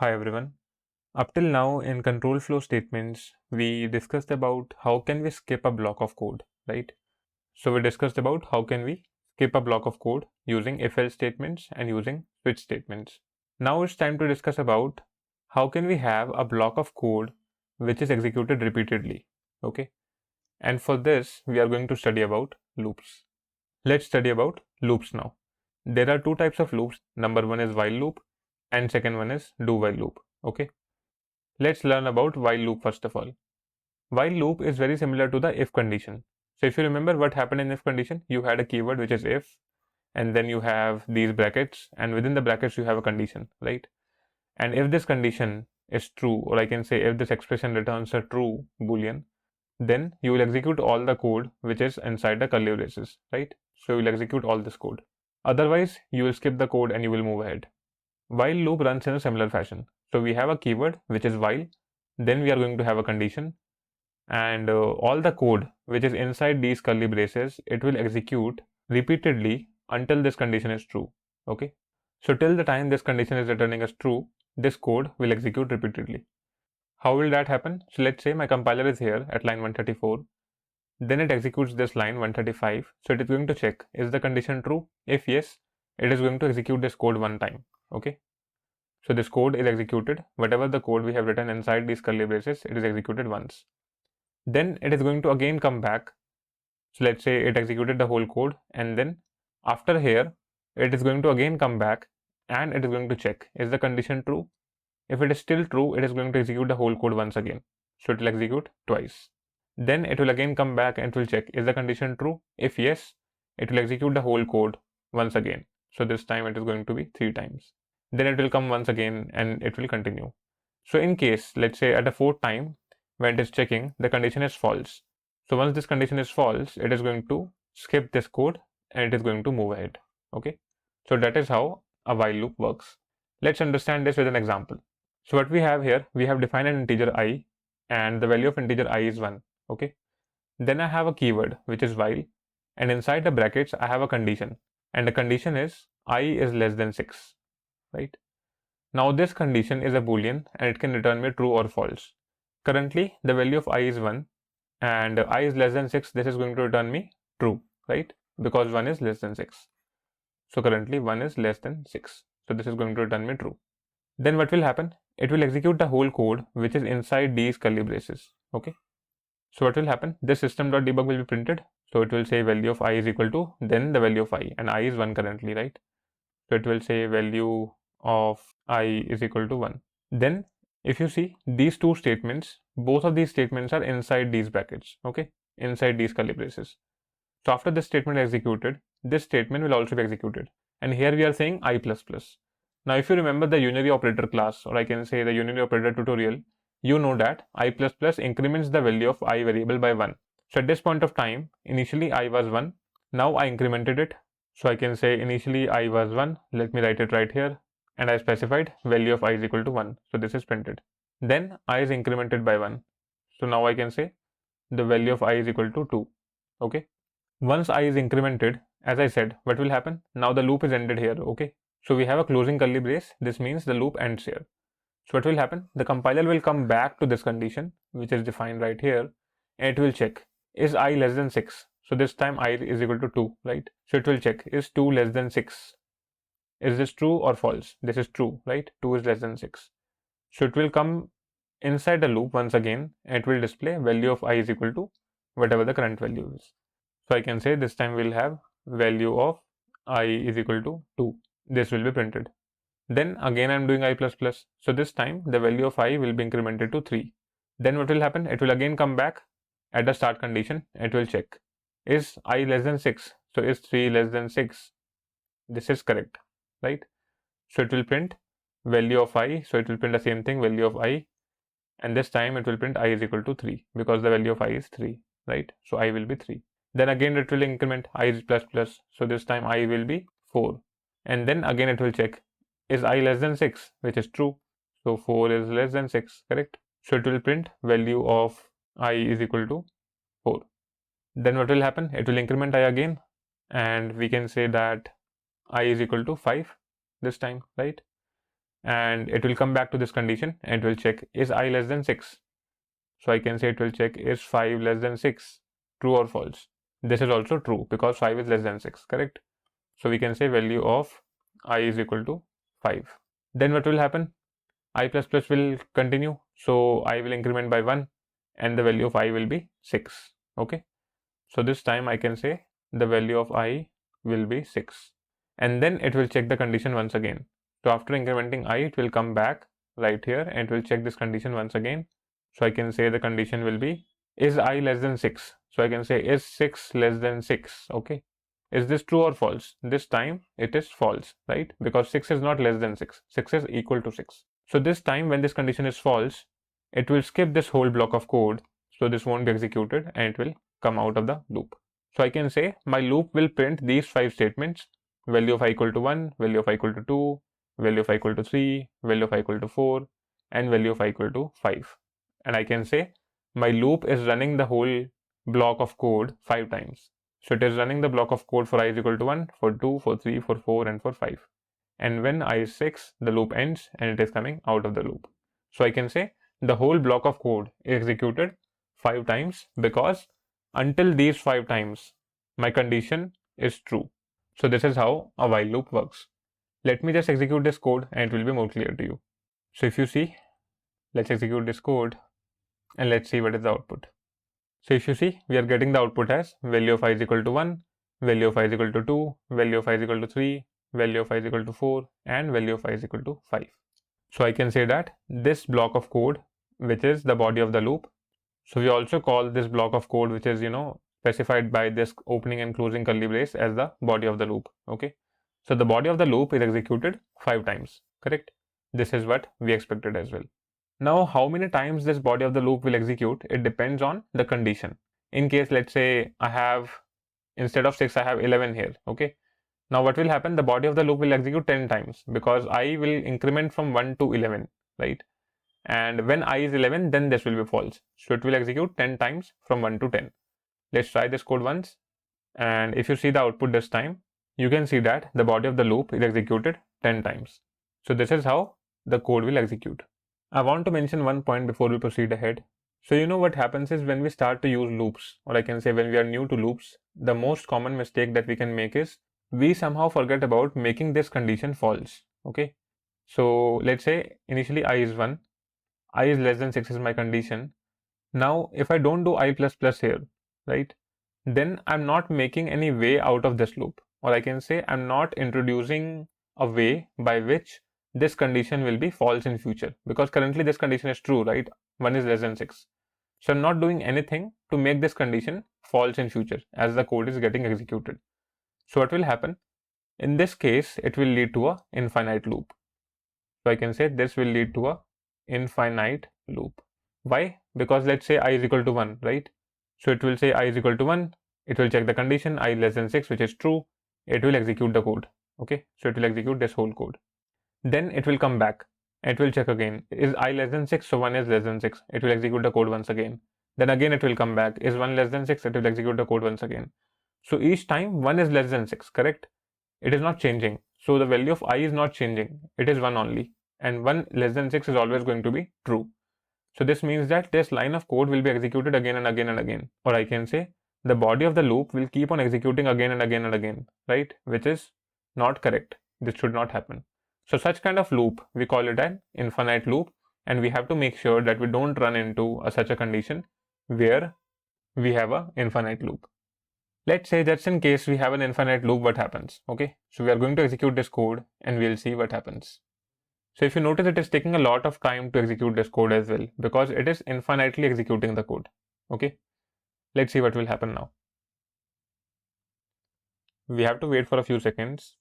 Hi everyone. Up till now in control flow statements, we discussed about how can we skip a block of code, right? So we discussed about how can we skip a block of code using if-else statements and using switch statements. Now it's time to discuss about how can we have a block of code which is executed repeatedly, okay? And for this, we are going to study about loops. Let's study about loops now. There are two types of loops. Number one is while loop and second one is do while loop, okay? Let's learn about while loop first of all. While loop is very similar to the if condition. So if you remember what happened in if condition, you had a keyword which is if, and then you have these brackets, and within the brackets you have a condition, right? And if this condition is true, or I can say if this expression returns a true boolean, then you will execute all the code which is inside the curly braces, right? So you will execute all this code. Otherwise, you will skip the code and you will move ahead. While loop runs in a similar fashion. So we have a keyword which is while, then we are going to have a condition, and all the code which is inside these curly braces, it will execute repeatedly until this condition is true, okay? So till the time this condition is returning as true, this code will execute repeatedly. How will that happen? So let's say my compiler is here at line 134, then it executes this line 135, so it is going to check, is the condition true? If yes, it is going to execute this code one time, okay? So this code is executed, whatever the code we have written inside these curly braces, it is executed once. Then it is going to again come back. So let's say it executed the whole code, and then after here, it is going to again come back and it is going to check, is the condition true? If it is still true, it is going to execute the whole code once again. So it will execute twice. Then it will again come back and it will check, is the condition true? If yes, it will execute the whole code once again. So this time it is going to be 3 times. Then it will come once again and it will continue. So in case, let's say at the fourth time, when it is checking, the condition is false. So once this condition is false, it is going to skip this code and it is going to move ahead. Okay. So that is how a while loop works. Let's understand this with an example. So what we have here, we have defined an integer I and the value of integer I is 1. Okay. Then I have a keyword which is while, and inside the brackets I have a condition, and the condition is I is less than 6, right? Now this condition is a boolean and it can return me true or false. Currently the value of I is 1 and I is less than 6. This is going to return me true, right? Because 1 is less than 6. So currently 1 is less than 6. So this is going to return me true. Then what will happen? It will execute the whole code which is inside these curly braces. Okay. So what will happen? This system.debug will be printed. So it will say value of I is equal to, then the value of I, and I is 1 currently, right? So it will say value of I is equal to 1. Then if you see these two statements, both of these statements are inside these brackets, okay, inside these curly braces. So after this statement is executed, this statement will also be executed, and here we are saying I++. Now if you remember the unary operator class, or I can say the unary operator tutorial, you know that I++ increments the value of I variable by 1. So at this point of time, initially I was 1, now I incremented it. So I can say initially I was 1, let me write it right here, and I specified value of I is equal to 1. So this is printed. Then I is incremented by 1. So now I can say the value of I is equal to 2. Okay. Once I is incremented, as I said, what will happen? Now the loop is ended here. Okay. So we have a closing curly brace. This means the loop ends here. So what will happen? The compiler will come back to this condition, which is defined right here, and it will check, is I less than 6? So this time I is equal to 2, right? So it will check, is 2 less than 6? Is this true or false? This is true, right? 2 is less than 6. So it will come inside the loop once again, and it will display value of I is equal to whatever the current value is. So I can say this time we'll have value of I is equal to 2. This will be printed. Then again I'm doing I++. So this time the value of I will be incremented to 3. Then what will happen? It will again come back at the start condition. It will check, is I less than 6? So is 3 less than 6? This is correct, right? So it will print value of I. So it will print the same thing, value of I. And this time it will print I is equal to 3 because the value of I is 3, right? So I will be 3. Then again it will increment I is plus plus. So this time I will be 4. And then again it will check, is I less than 6, which is true. So 4 is less than 6, correct? So it will print value of I is equal to 4. Then what will happen? It will increment I again, and we can say that I is equal to 5 this time, right? and it will come back to this condition and it will check is I less than 6. So I can say it will check is 5 less than 6, true or false. This is also true because 5 is less than 6, correct? So we can say value of I is equal to 5. Then what will happen? I plus plus will continue. So I will increment by 1 and the value of I will be 6. Okay. So this time I can say the value of I will be 6. And then it will check the condition once again. So after incrementing I, it will come back right here and it will check this condition once again. So I can say the condition will be is I less than 6. So I can say is 6 less than 6. Okay. Is this true or false? This time it is false, right? Because 6 is not less than 6. 6 is equal to 6. So this time when this condition is false, it will skip this whole block of code. So this won't be executed and it will come out of the loop. So I can say my loop will print these 5 statements: value of I equal to 1, value of I equal to 2, value of I equal to 3, value of I equal to 4, and value of I equal to 5. And I can say my loop is running the whole block of code 5 times. So it is running the block of code for I is equal to 1, for 2, for 3, for 4, and for 5. And when I is 6, the loop ends and it is coming out of the loop. So I can say the whole block of code is executed 5 times because until these 5 times, my condition is true. So this is how a while loop works. Let me just execute this code and it will be more clear to you. So if you see, let's execute this code and let's see what is the output. So if you see, we are getting the output as value of I is equal to 1, value of I is equal to 2, value of I is equal to 3, value of I is equal to 4, and value of I is equal to 5. So I can say that this block of code, which is the body of the loop, so we also call this block of code, which is, specified by this opening and closing curly brace, as the body of the loop. Okay. So the body of the loop is executed 5 times, correct? This is what we expected as well. Now, how many times this body of the loop will execute, it depends on the condition. In case, let's say I have, instead of 6, I have 11 here. Okay. Now what will happen? The body of the loop will execute 10 times because I will increment from 1 to 11, right? And when I is 11, then this will be false. So it will execute 10 times from 1 to 10. Let's try this code once. And if you see the output this time, you can see that the body of the loop is executed 10 times. So this is how the code will execute. I want to mention one point before we proceed ahead. So what happens is when we start to use loops, or I can say when we are new to loops, the most common mistake that we can make is we somehow forget about making this condition false. Okay. So let's say initially I is 1, I is less than 6 is my condition. Now if I don't do I plus plus here, right, then I'm not making any way out of this loop, or I can say I'm not introducing a way by which this condition will be false in future, because currently this condition is true, right? 1 is less than 6. So I'm not doing anything to make this condition false in future as the code is getting executed. So what will happen? In this case, it will lead to a infinite loop. So I can say this will lead to a infinite loop. Why? Because let's say I is equal to 1, right? So it will say I is equal to 1. It will check the condition I less than 6, which is true. It will execute the code. Okay. So it will execute this whole code. Then it will come back. It will check again. Is I less than 6? So 1 is less than 6. It will execute the code once again. Then again it will come back. Is 1 less than 6? It will execute the code once again. So each time 1 is less than 6, correct? It is not changing. So the value of I is not changing. It is 1 only. And 1 less than 6 is always going to be true. So this means that this line of code will be executed again and again and again. Or I can say the body of the loop will keep on executing again and again and again, right? Which is not correct. This should not happen. So such kind of loop, we call it an infinite loop, and we have to make sure that we don't run into such a condition where we have an infinite loop. Let's say just in case we have an infinite loop, what happens? Okay, so we are going to execute this code and we'll see what happens. So if you notice, it is taking a lot of time to execute this code as well because it is infinitely executing the code. Okay, let's see what will happen now. We have to wait for a few seconds.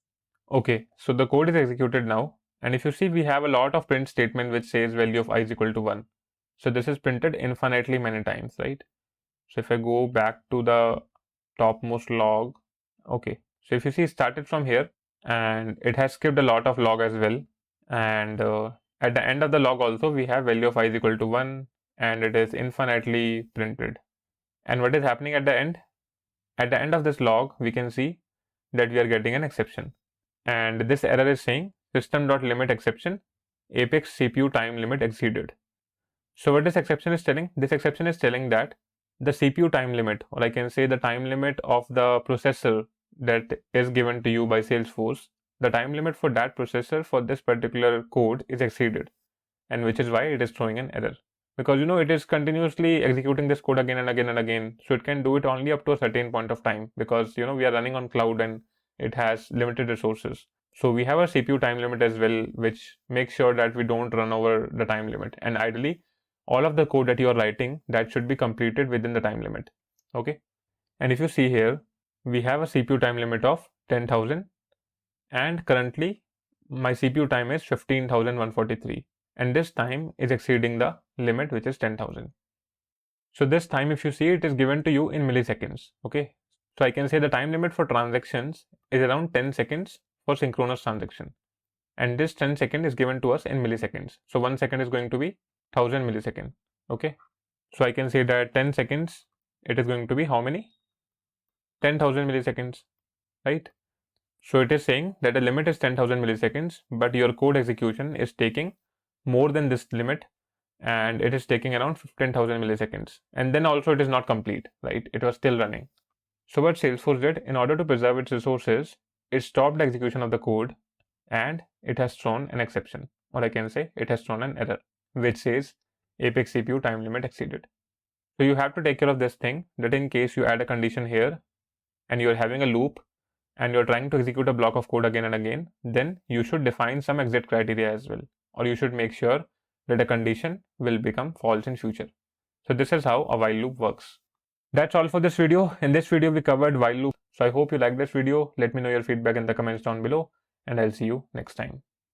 Okay, so the code is executed now, and if you see, we have a lot of print statement which says value of I is equal to 1. So this is printed infinitely many times, right? So if I go back to the topmost log, okay, so if you see, it started from here and it has skipped a lot of log as well, and at the end of the log also we have value of I is equal to 1, and it is infinitely printed. And what is happening at the end? At the end of this log, we can see that we are getting an exception, and this error is saying System.LimitException Apex CPU time limit exceeded. So what this exception is telling? This exception is telling that the CPU time limit, or I can say the time limit of the processor that is given to you by Salesforce, the time limit for that processor for this particular code is exceeded, and which is why it is throwing an error. Because it is continuously executing this code again and again and again, so it can do it only up to a certain point of time, because we are running on cloud and it has limited resources. So we have a CPU time limit as well, which makes sure that we don't run over the time limit, and ideally all of the code that you are writing, that should be completed within the time limit. Okay, and if you see here, we have a CPU time limit of 10,000, and currently my CPU time is 15,143, and this time is exceeding the limit, which is 10,000. So this time, if you see, it is given to you in milliseconds. Okay, so I can say the time limit for transactions is around 10 seconds for synchronous transaction, and this 10 second is given to us in milliseconds. So 1 second is going to be 1000 millisecond. Okay, so I can say that 10 seconds, it is going to be how many? 10,000 milliseconds, right? So it is saying that the limit is 10,000 milliseconds, but your code execution is taking more than this limit, and it is taking around 15,000 milliseconds. And then also it is not complete, right? It was still running. So what Salesforce did, in order to preserve its resources, it stopped the execution of the code, and it has thrown an exception, or I can say it has thrown an error, which says Apex CPU time limit exceeded. So you have to take care of this thing, that in case you add a condition here and you're having a loop and you're trying to execute a block of code again and again, then you should define some exit criteria as well, or you should make sure that a condition will become false in future. So this is how a while loop works. That's all for this video. In this video we covered while loop. So I hope you liked this video. Let me know your feedback in the comments down below, and I'll see you next time.